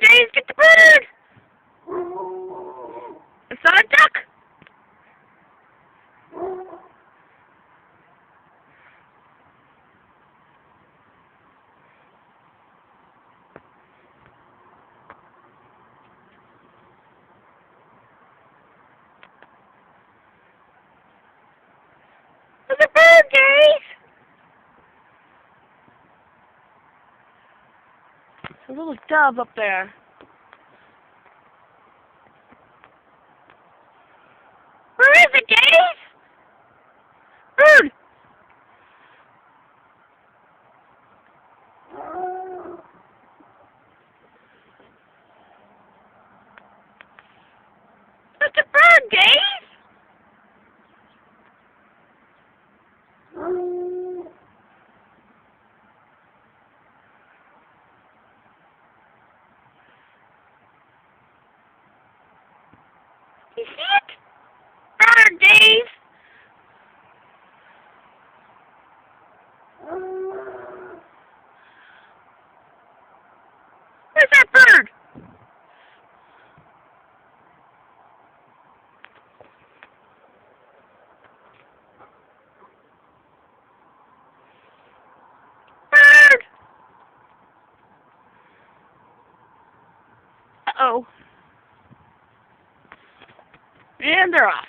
James, get the bird! It's not a duck! It's a bird, James! A little dove up there. Where is it, James? Bird! It's a bird, James! You see it? Bird, Dave! Where's that bird? Bird! Uh-oh. And they're off.